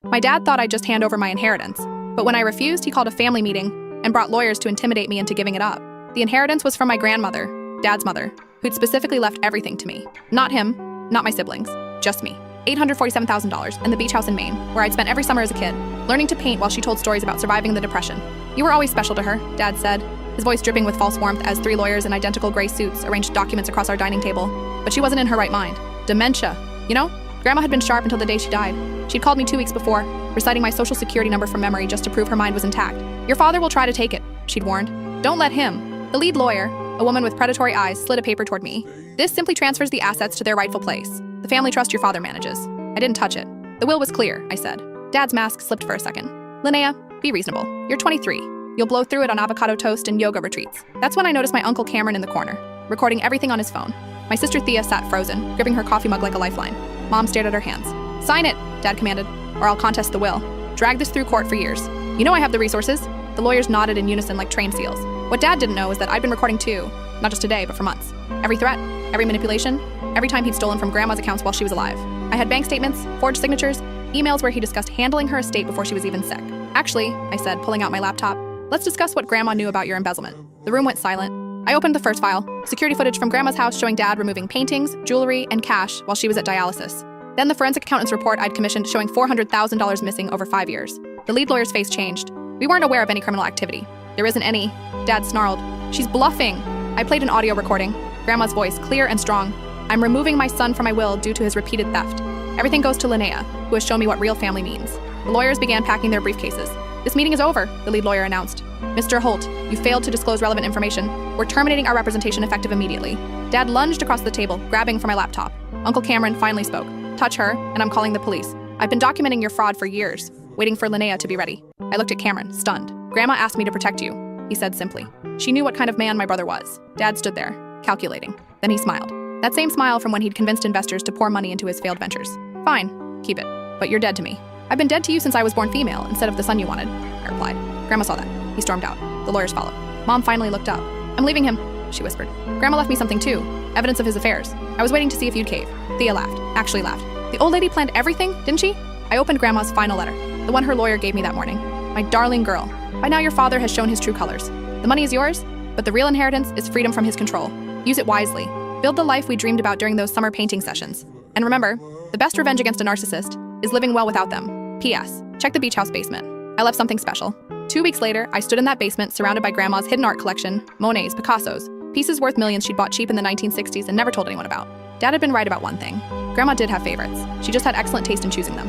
My dad thought I'd just hand over my inheritance, but when I refused, he called a family meeting and brought lawyers to intimidate me into giving it up. The inheritance was from my grandmother, Dad's mother, who'd specifically left everything to me. Not him, not my siblings, just me. $847,000 in the beach house in Maine, where I'd spent every summer as a kid, learning to paint while she told stories about surviving the Depression. You were always special to her, Dad said, his voice dripping with false warmth as 3 lawyers in identical gray suits arranged documents across our dining table. But she wasn't in her right mind. Dementia. You know, Grandma had been sharp until the day she died. She'd called me 2 weeks before, reciting my social security number from memory just to prove her mind was intact. Your father will try to take it, she'd warned. Don't let him. The lead lawyer, a woman with predatory eyes, slid a paper toward me. This simply transfers the assets to their rightful place. The family trust your father manages. I didn't touch it. The will was clear, I said. Dad's mask slipped for a second. Linnea, be reasonable. You're 23. You'll blow through it on avocado toast and yoga retreats. That's when I noticed my Uncle Cameron in the corner, recording everything on his phone. My sister Thea sat frozen, gripping her coffee mug like a lifeline. Mom stared at her hands. Sign it, Dad commanded, or I'll contest the will. Drag this through court for years. You know I have the resources. The lawyers nodded in unison like trained seals. What Dad didn't know was that I'd been recording too, not just today, but for months. Every threat, every manipulation, every time he'd stolen from Grandma's accounts while she was alive. I had bank statements, forged signatures, emails where he discussed handling her estate before she was even sick. Actually, I said, pulling out my laptop, let's discuss what Grandma knew about your embezzlement. The room went silent. I opened the first file, security footage from Grandma's house showing Dad removing paintings, jewelry, and cash while she was at dialysis. Then the forensic accountant's report I'd commissioned showing $400,000 missing over 5 years. The lead lawyer's face changed. We weren't aware of any criminal activity. There isn't any. Dad snarled. She's bluffing. I played an audio recording. Grandma's voice, clear and strong. I'm removing my son from my will due to his repeated theft. Everything goes to Linnea, who has shown me what real family means. The lawyers began packing their briefcases. This meeting is over, the lead lawyer announced. Mr. Holt, you failed to disclose relevant information. We're terminating our representation effective immediately. Dad lunged across the table, grabbing for my laptop. Uncle Cameron finally spoke. Touch her, and I'm calling the police. I've been documenting your fraud for years, waiting for Linnea to be ready. I looked at Cameron, stunned. Grandma asked me to protect you, he said simply. She knew what kind of man my brother was. Dad stood there, calculating. Then he smiled. That same smile from when he'd convinced investors to pour money into his failed ventures. Fine, keep it. But you're dead to me. I've been dead to you since I was born female instead of the son you wanted, I replied. Grandma saw that. He stormed out. The lawyers followed. Mom finally looked up. I'm leaving him, she whispered. Grandma left me something too, evidence of his affairs. I was waiting to see if you'd cave. Thea laughed, actually laughed. The old lady planned everything, didn't she? I opened Grandma's final letter, the one her lawyer gave me that morning. My darling girl, by now your father has shown his true colors. The money is yours, but the real inheritance is freedom from his control. Use it wisely. Build the life we dreamed about during those summer painting sessions. And remember, the best revenge against a narcissist is living well without them. P.S. Check the beach house basement. I left something special. 2 weeks later, I stood in that basement surrounded by Grandma's hidden art collection, Monet's, Picasso's, pieces worth millions she'd bought cheap in the 1960s and never told anyone about. Dad had been right about one thing. Grandma did have favorites. She just had excellent taste in choosing them.